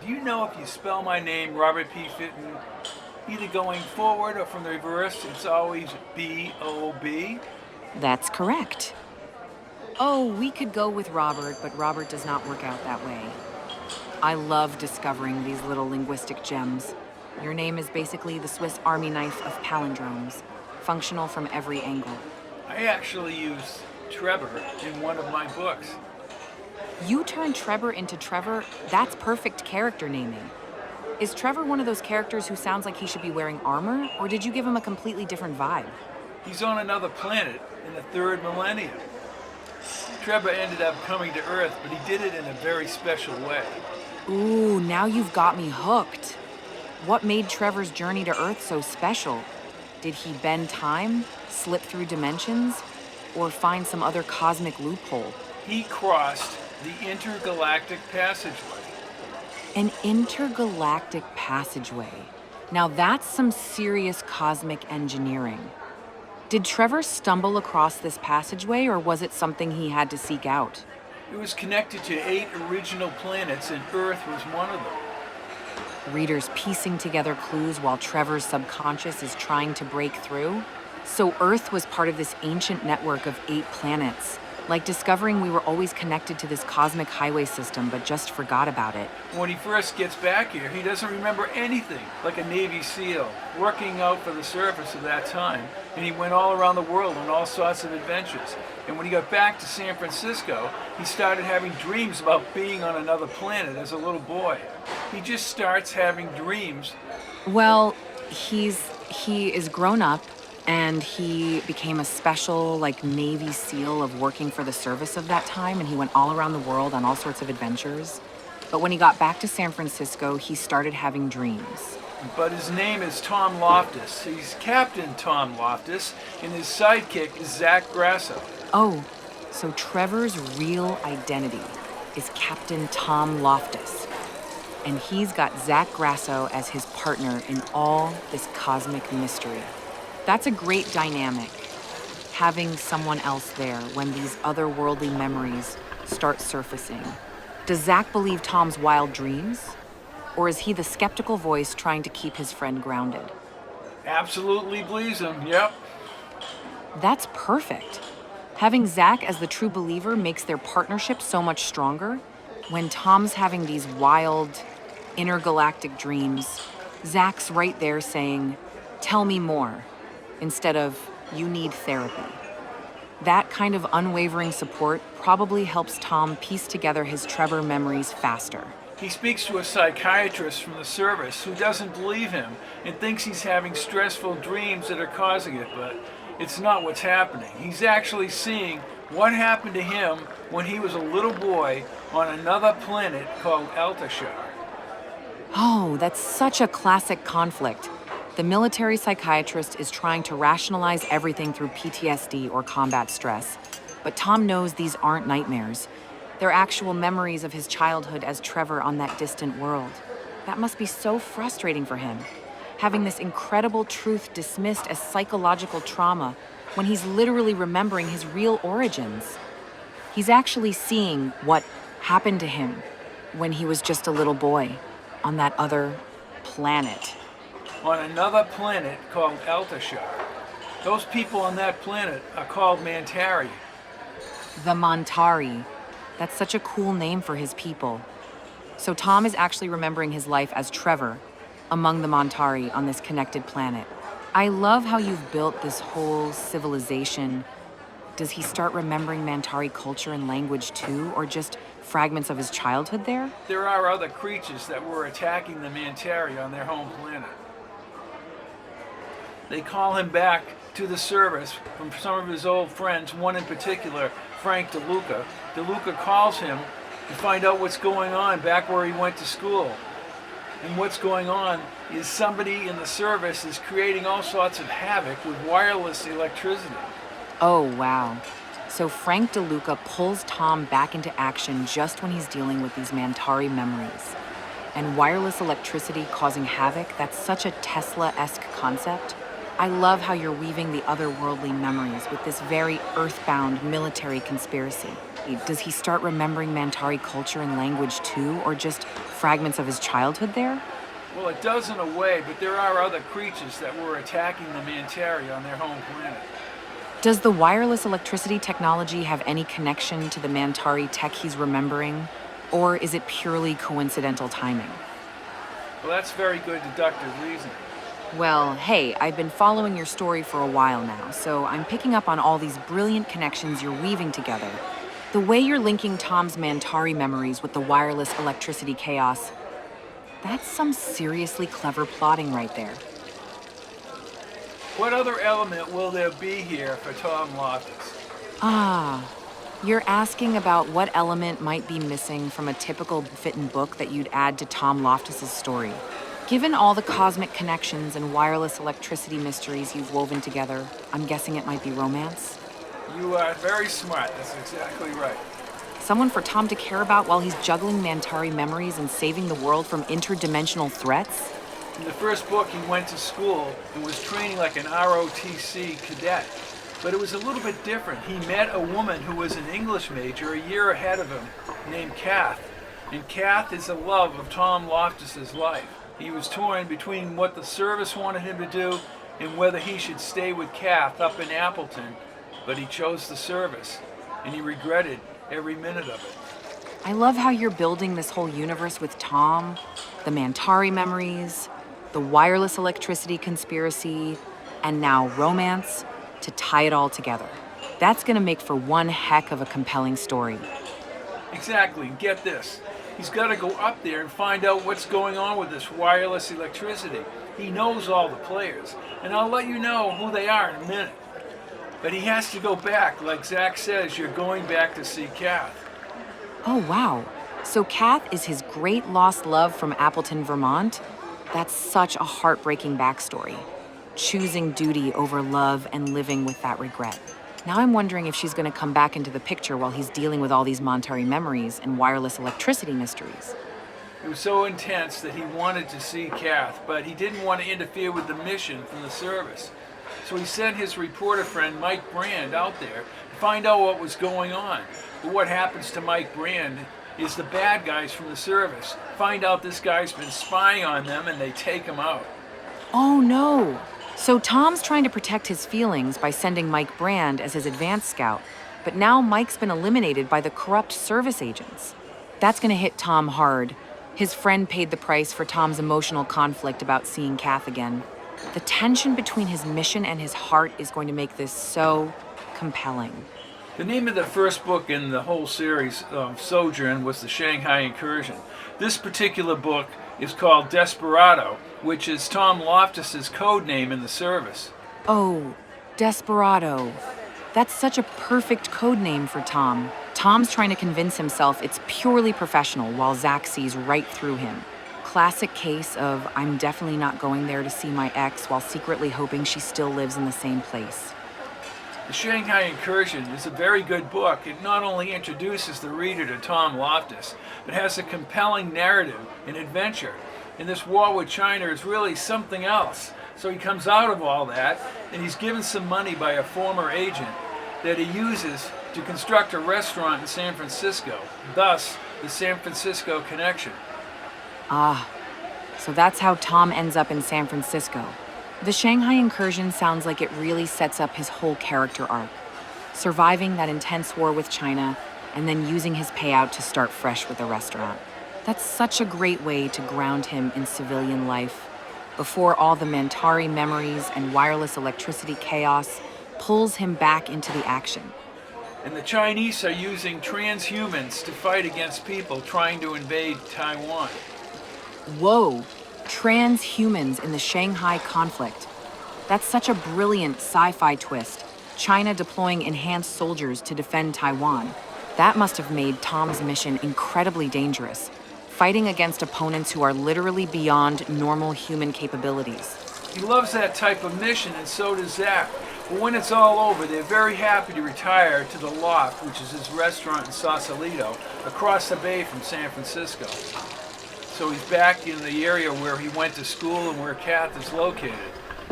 Do you know if you spell my name, Robert P. Fitton, either going forward or from the reverse, it's always B-O-B? That's correct. Oh, we could go with Robert, but Robert does not work out that way. I love discovering these little linguistic gems. Your name is basically the Swiss Army knife of palindromes, functional from every angle. I actually use Trevor in one of my books. You turned Trevor into Trevor? That's perfect character naming. Is Trevor one of those characters who sounds like he should be wearing armor, or did you give him a completely different vibe? He's on another planet in the third millennium. Trevor ended up coming to Earth, but he did it in a very special way. Ooh, now you've got me hooked. What made Trevor's journey to Earth so special? Did he bend time, slip through dimensions, or find some other cosmic loophole? He crossed the intergalactic passageway. An intergalactic passageway. Now that's some serious cosmic engineering. Did Trevor stumble across this passageway, or was it something he had to seek out? It was connected to 8 original planets, and Earth was one of them. Readers piecing together clues while Trevor's subconscious is trying to break through? So Earth was part of this ancient network of 8 planets, like discovering we were always connected to this cosmic highway system but just forgot about it. When he first gets back here, he doesn't remember anything, like a Navy SEAL, working out for the service of that time, and he went all around the world on all sorts of adventures. And when he got back to San Francisco, he started having dreams about being on another planet as a little boy. He just starts having dreams. Well, he is grown up, and he became a special, Navy SEAL of working for the service of that time, and he went all around the world on all sorts of adventures. But when he got back to San Francisco, he started having dreams. But his name is Tom Loftus. He's Captain Tom Loftus, and his sidekick is Zach Grasso. Oh, so Trevor's real identity is Captain Tom Loftus. And he's got Zach Grasso as his partner in all this cosmic mystery. That's a great dynamic, having someone else there when these otherworldly memories start surfacing. Does Zach believe Tom's wild dreams? Or is he the skeptical voice trying to keep his friend grounded? Absolutely believes him, yep. That's perfect. Having Zach as the true believer makes their partnership so much stronger. When Tom's having these wild, intergalactic dreams, Zach's right there saying, "Tell me more," instead of, "You need therapy." That kind of unwavering support probably helps Tom piece together his Trevor memories faster. He speaks to a psychiatrist from the service who doesn't believe him and thinks he's having stressful dreams that are causing it, but it's not what's happening. He's actually seeing what happened to him when he was a little boy on another planet called Altashar. Oh, that's such a classic conflict. The military psychiatrist is trying to rationalize everything through PTSD or combat stress. But Tom knows these aren't nightmares. They're actual memories of his childhood as Trevor on that distant world. That must be so frustrating for him, having this incredible truth dismissed as psychological trauma when he's literally remembering his real origins. He's actually seeing what happened to him when he was just a little boy on that other planet. On another planet called Altashar. Those people on that planet are called Mantari. The Mantari. That's such a cool name for his people. So Tom is actually remembering his life as Trevor among the Mantari on this connected planet. I love how you've built this whole civilization. Does he start remembering Mantari culture and language too, or just fragments of his childhood there? There are other creatures that were attacking the Mantari on their home planet. They call him back to the service from some of his old friends, one in particular, Frank DeLuca. DeLuca calls him to find out what's going on back where he went to school. And what's going on is somebody in the service is creating all sorts of havoc with wireless electricity. Oh, wow. So Frank DeLuca pulls Tom back into action just when he's dealing with these Mantari memories. And wireless electricity causing havoc, that's such a Tesla-esque concept. I love how you're weaving the otherworldly memories with this very earthbound military conspiracy. Does he start remembering Mantari culture and language too, or just fragments of his childhood there? Well, it does in a way, but there are other creatures that were attacking the Mantari on their home planet. Does the wireless electricity technology have any connection to the Mantari tech he's remembering, or is it purely coincidental timing? Well, that's very good deductive reasoning. Well, hey, I've been following your story for a while now, so I'm picking up on all these brilliant connections you're weaving together. The way you're linking Tom's Mantari memories with the wireless electricity chaos, that's some seriously clever plotting right there. What other element will there be here for Tom Loftus? Ah, you're asking about what element might be missing from a typical Fitton book that you'd add to Tom Loftus's story. Given all the cosmic connections and wireless electricity mysteries you've woven together, I'm guessing it might be romance? You are very smart. That's exactly right. Someone for Tom to care about while he's juggling Mantari memories and saving the world from interdimensional threats? In the first book, he went to school and was training like an ROTC cadet. But it was a little bit different. He met a woman who was an English major a year ahead of him, named Kath. And Kath is the love of Tom Loftus's life. He was torn between what the service wanted him to do and whether he should stay with Kath up in Appleton, but he chose the service, and he regretted every minute of it. I love how you're building this whole universe with Tom, the Mantari memories, the wireless electricity conspiracy, and now romance to tie it all together. That's gonna make for one heck of a compelling story. Exactly. Get this. He's got to go up there and find out what's going on with this wireless electricity. He knows all the players, and I'll let you know who they are in a minute. But he has to go back. Like Zach says, you're going back to see Kath. Oh, wow. So Kath is his great lost love from Appleton, Vermont? That's such a heartbreaking backstory. Choosing duty over love and living with that regret. Now I'm wondering if she's going to come back into the picture while he's dealing with all these Mantari memories and wireless electricity mysteries. It was so intense that he wanted to see Kath, but he didn't want to interfere with the mission from the service. So he sent his reporter friend Mike Brand out there to find out what was going on. But what happens to Mike Brand is the bad guys from the service find out this guy's been spying on them and they take him out. Oh no! So Tom's trying to protect his feelings by sending Mike Brand as his advance scout, but now Mike's been eliminated by the corrupt service agents. That's gonna hit Tom hard. His friend paid the price for Tom's emotional conflict about seeing Kath again. The tension between his mission and his heart is going to make this so compelling. The name of the first book in the whole series of Sojourn was The Shanghai Incursion. This particular book is called Desperado, which is Tom Loftus's code name in the service. Oh, Desperado. That's such a perfect code name for Tom. Tom's trying to convince himself it's purely professional while Zach sees right through him. Classic case of I'm definitely not going there to see my ex while secretly hoping she still lives in the same place. The Shanghai Incursion is a very good book. It not only introduces the reader to Tom Loftus, but has a compelling narrative and adventure. And this war with China is really something else. So he comes out of all that, and he's given some money by a former agent that he uses to construct a restaurant in San Francisco, thus the San Francisco connection. Ah, so that's how Tom ends up in San Francisco. The Shanghai Incursion sounds like it really sets up his whole character arc. Surviving that intense war with China, and then using his payout to start fresh with a restaurant. That's such a great way to ground him in civilian life, before all the Mantari memories and wireless electricity chaos pulls him back into the action. And the Chinese are using transhumans to fight against people trying to invade Taiwan. Whoa, transhumans in the Shanghai conflict. That's such a brilliant sci-fi twist. China deploying enhanced soldiers to defend Taiwan. That must have made Tom's mission incredibly dangerous, fighting against opponents who are literally beyond normal human capabilities. He loves that type of mission, and so does Zach. But when it's all over, they're very happy to retire to the Loft, which is his restaurant in Sausalito, across the bay from San Francisco. So he's back in the area where he went to school and where Kath is located.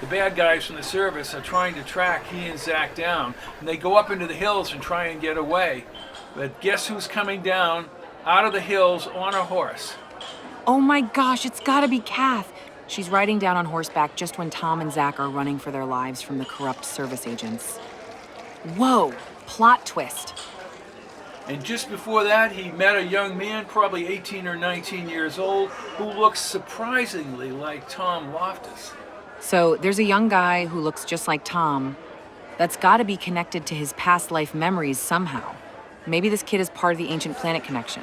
The bad guys from the service are trying to track he and Zach down, and they go up into the hills and try and get away. But guess who's coming down out of the hills on a horse? Oh my gosh, it's gotta be Kath. She's riding down on horseback just when Tom and Zach are running for their lives from the corrupt service agents. Whoa, plot twist. And just before that, he met a young man, probably 18 or 19 years old, who looks surprisingly like Tom Loftus. So there's a young guy who looks just like Tom. That's gotta be connected to his past life memories somehow. Maybe this kid is part of the Ancient Planet connection.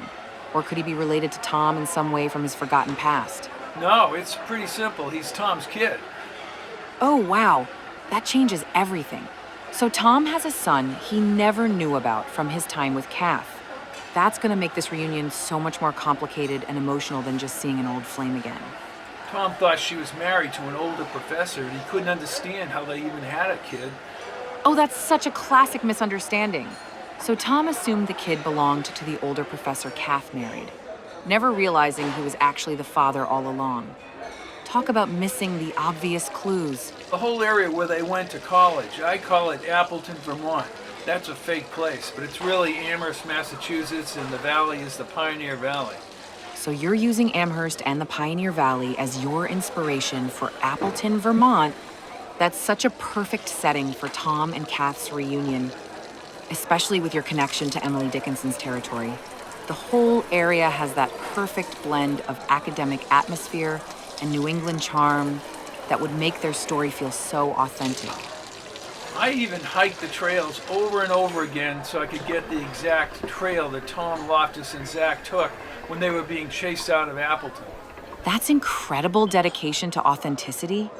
Or could he be related to Tom in some way from his forgotten past? No, it's pretty simple. He's Tom's kid. Oh, wow. That changes everything. So Tom has a son he never knew about from his time with Kath. That's gonna make this reunion so much more complicated and emotional than just seeing an old flame again. Tom thought she was married to an older professor, and he couldn't understand how they even had a kid. Oh, that's such a classic misunderstanding. So Tom assumed the kid belonged to the older professor Kath married, never realizing he was actually the father all along. Talk about missing the obvious clues. The whole area where they went to college, I call it Appleton, Vermont. That's a fake place, but it's really Amherst, Massachusetts, and the valley is the Pioneer Valley. So you're using Amherst and the Pioneer Valley as your inspiration for Appleton, Vermont. That's such a perfect setting for Tom and Kath's reunion, especially with your connection to Emily Dickinson's territory. The whole area has that perfect blend of academic atmosphere and New England charm that would make their story feel so authentic. I even hiked the trails over and over again so I could get the exact trail that Tom Loftus and Zach took when they were being chased out of Appleton. That's incredible dedication to authenticity.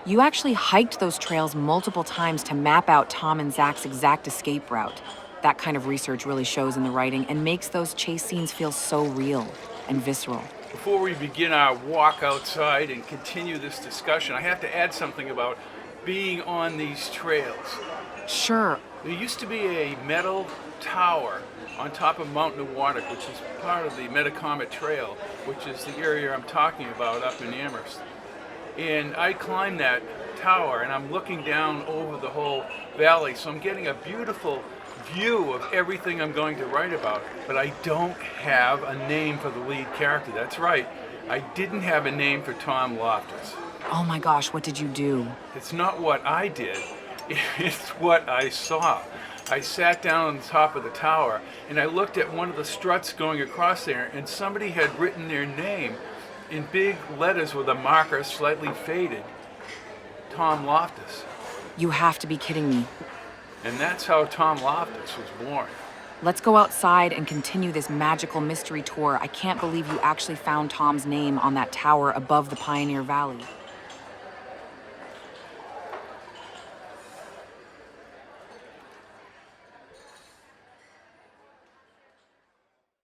You actually hiked those trails multiple times to map out Tom and Zach's exact escape route. That kind of research really shows in the writing and makes those chase scenes feel so real and visceral. Before we begin our walk outside and continue this discussion, I have to add something about being on these trails. Sure. There used to be a metal tower on top of Mount Newark, which is part of the Metacomet Trail, which is the area I'm talking about up in Amherst. And I climbed that tower and I'm looking down over the whole valley, so I'm getting a beautiful view of everything I'm going to write about. But I don't have a name for the lead character. That's right, I didn't have a name for Tom Loftus. Oh my gosh, what did you do? It's not what I did, it's what I saw. I sat down on the top of the tower and I looked at one of the struts going across there, and somebody had written their name in big letters with a marker slightly faded. Tom Loftus. You have to be kidding me. And that's how Tom Loftus was born. Let's go outside and continue this magical mystery tour. I can't believe you actually found Tom's name on that tower above the Pioneer Valley.